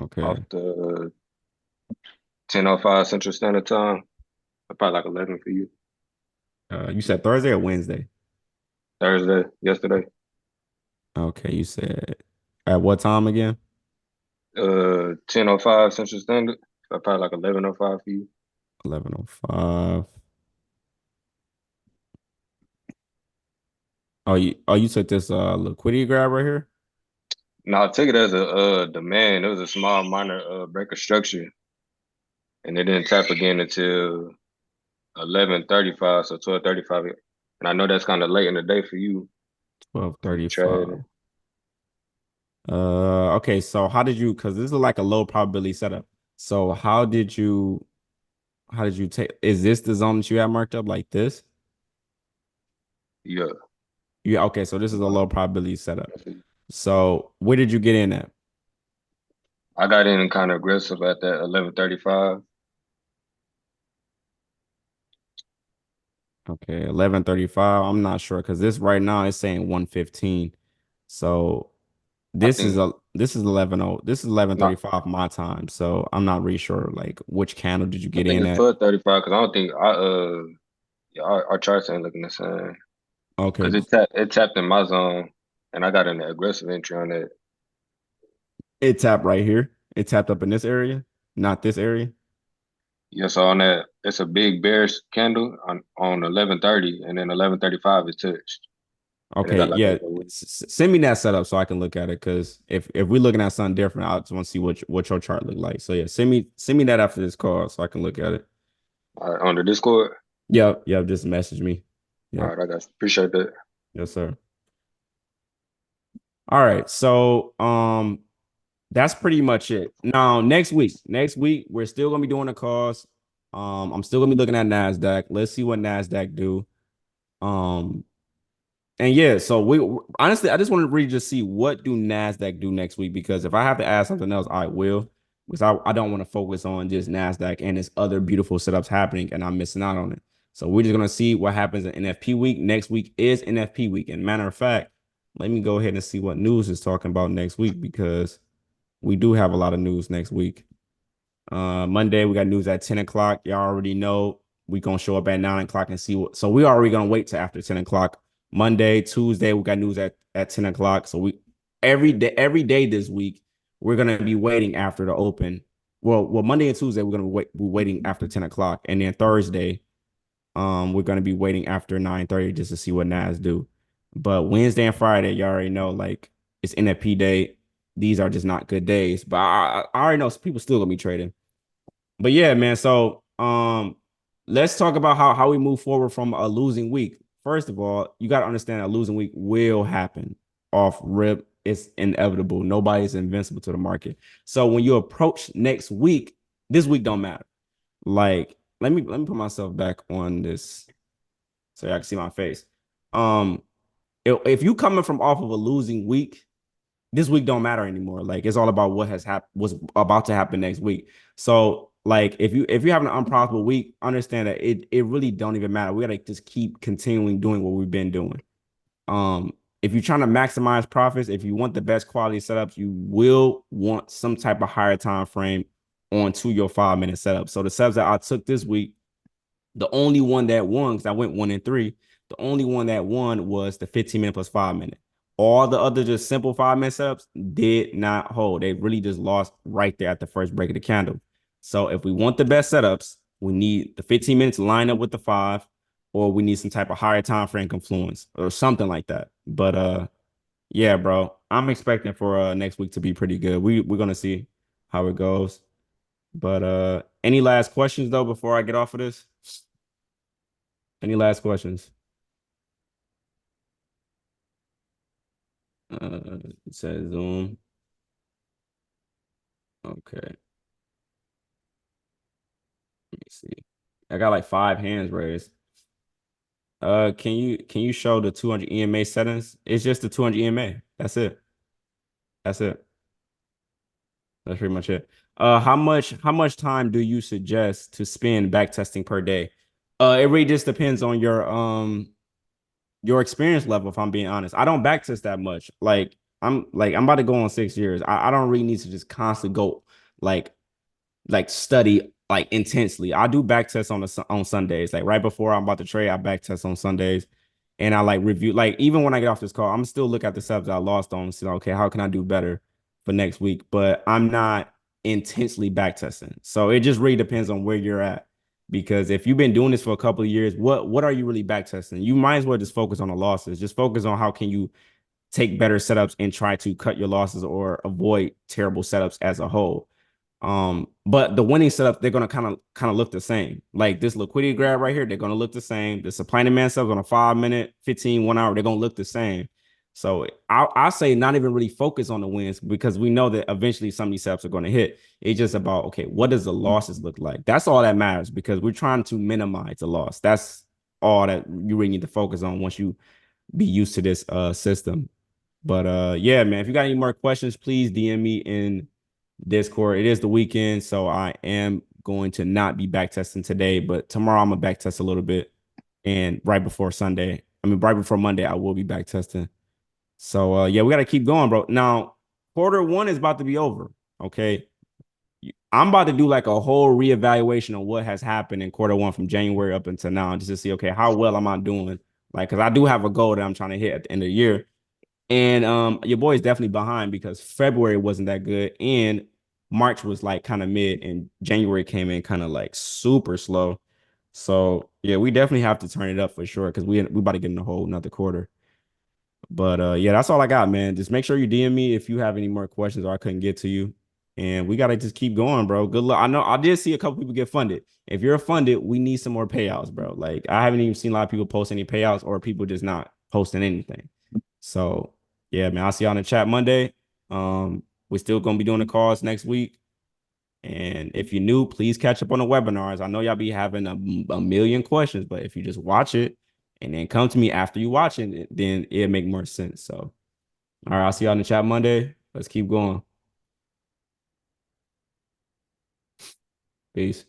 Okay. off the 10:05 Central Standard Time. Probably like 11 for you. You said Thursday or Wednesday? Thursday, yesterday. Okay, you said at what time again? 10:05 Central Standard. So probably like 11:05 for you. 11:05. You took this liquidity grab right here? Now I took it as a demand. It was a small minor break of structure. And it didn't tap again until 11:35, so 12:35. And I know that's kind of late in the day for you. 12:35. Trading. Okay, so how did you, because this is like a low probability setup. So how did you take, is this the zone that you have marked up like this? Yeah. Yeah, okay, so this is a low probability setup. So where did you get in at? I got in kind of aggressive at that 11:35. Okay, 11:35. I'm not sure because this right now is saying 1:15. So this is 11:35 my time. So I'm not really sure like which candle did you get in it's at? 12:35 because I don't think our charts ain't looking the same. Okay. Because it tapped in my zone and I got an aggressive entry on that. It tapped right here. It tapped up in this area, not this area. Yeah, so on that, it's a big bearish candle on 11:30, and then 11:35 it touched. Okay, yeah. Send me that setup so I can look at it, because if we're looking at something different, I just want to see what your chart look like. So yeah, send me that after this call so I can look at it. All right, on the Discord. Yep, just message me. Yep. All right, I got you. Appreciate that. Yes, sir. All right, so that's pretty much it. Now, next week, we're still gonna be doing the calls. I'm still gonna be looking at NASDAQ. Let's see what NASDAQ do. And yeah, so we honestly, I just want to really just see what do NASDAQ do next week, because if I have to add something else, I will, because I don't want to focus on just NASDAQ and its other beautiful setups happening and I'm missing out on it. So we're just gonna see what happens in NFP week. Next week is NFP week. And matter of fact, let me go ahead and see what news is talking about next week, because we do have a lot of news next week. Monday, we got news at 10 o'clock. Y'all already know we gonna show up at 9 o'clock and see what. So we already gonna wait till after 10 o'clock. Monday, Tuesday, we got news at 10 o'clock. So we every day this week, we're gonna be waiting after the open. Well, Monday and Tuesday, we're gonna be waiting after 10 o'clock. And then Thursday, we're gonna be waiting after 9:30 just to see what NAS do. But Wednesday and Friday, you already know, like, it's NFP day. These are just not good days. But I already know people still gonna be trading. But yeah, man. So let's talk about how we move forward from a losing week. First of all, you got to understand a losing week will happen off rip. It's inevitable. Nobody's invincible to the market. So when you approach next week, this week don't matter. Like, let me put myself back on this so I can see my face. If you coming from off of a losing week, this week don't matter anymore. Like, it's all about what has happened, what's about to happen next week. So like, if you're having an unprofitable week, understand that it really don't even matter. We gotta just keep continuing doing what we've been doing. If you're trying to maximize profits, if you want the best quality setups, you will want some type of higher time frame onto your 5-minute setup. So the setups that I took this week The only one that won, because I went 1-3, the only one that won was the 15-minute plus 5-minute. All the other just simple 5-minute setups did not hold. They really just lost right there at the first break of the candle. So if we want the best setups, we need the 15 minutes line up with the 5, or we need some type of higher time frame confluence or something like that. But yeah, bro, I'm expecting for next week to be pretty good. We're gonna see how it goes. But any last questions though before I get off of this? Any last questions? It says Zoom. Okay. Let me see. I got like 5 hands raised. Can you show the 200 EMA settings? It's just the 200 EMA. That's it. That's it. That's pretty much it. How much time do you suggest to spend back testing per day? It really just depends on your experience level, if I'm being honest. I don't back test that much. I'm about to go on 6 years. I don't really need to just constantly go like study like intensely. I do back tests on Sundays. Like right before I'm about to trade, I back test on Sundays. And I like review, like even when I get off this call, I'm still look at the subs I lost on and say, okay, how can I do better for next week? But I'm not intensely back testing. So it just really depends on where you're at. Because if you've been doing this for a couple of years, what are you really back testing? You might as well just focus on the losses. Just focus on how can you take better setups and try to cut your losses or avoid terrible setups as a whole. But the winning setup, they're gonna kind of look the same. Like this liquidity grab right here, they're gonna look the same. The supply and demand setups on a 5-minute, 15, 1 hour, they're gonna look the same. So I say not even really focus on the wins, because we know that eventually some of these setups are going to hit. It's just about, okay, what does the losses look like? That's all that matters, because we're trying to minimize the loss. That's all that you really need to focus on once you be used to this system. But yeah, man, if you got any more questions, please DM me in Discord. It is the weekend, so I am going to not be back testing today, but tomorrow I'm gonna back test a little bit, and right before Monday, I will be back testing. So yeah, we got to keep going, bro. Now, Q1 is about to be over. Okay. I'm about to do like a whole reevaluation of what has happened in Q1 from January up until now, just to see, okay, how well am I doing? Like, because I do have a goal that I'm trying to hit at the end of the year. And your boy is definitely behind, because February wasn't that good, and March was like kind of mid, and January came in kind of like super slow. So yeah, we definitely have to turn it up for sure, because we about to get in a whole another quarter. But yeah, that's all I got, man. Just make sure you DM me if you have any more questions or I couldn't get to you. And we gotta just keep going, bro. Good luck. I know I did see a couple people get funded. If you're funded, we need some more payouts, bro. Like I haven't even seen a lot of people post any payouts, or people just not posting anything. So yeah, man, I'll see y'all in the chat Monday. We're still gonna be doing the calls next week. And if you're new, please catch up on the webinars. I know y'all be having a million questions, but if you just watch it and then come to me after you watching it, then it'll make more sense. So, all right, I'll see y'all in the chat Monday. Let's keep going. Peace.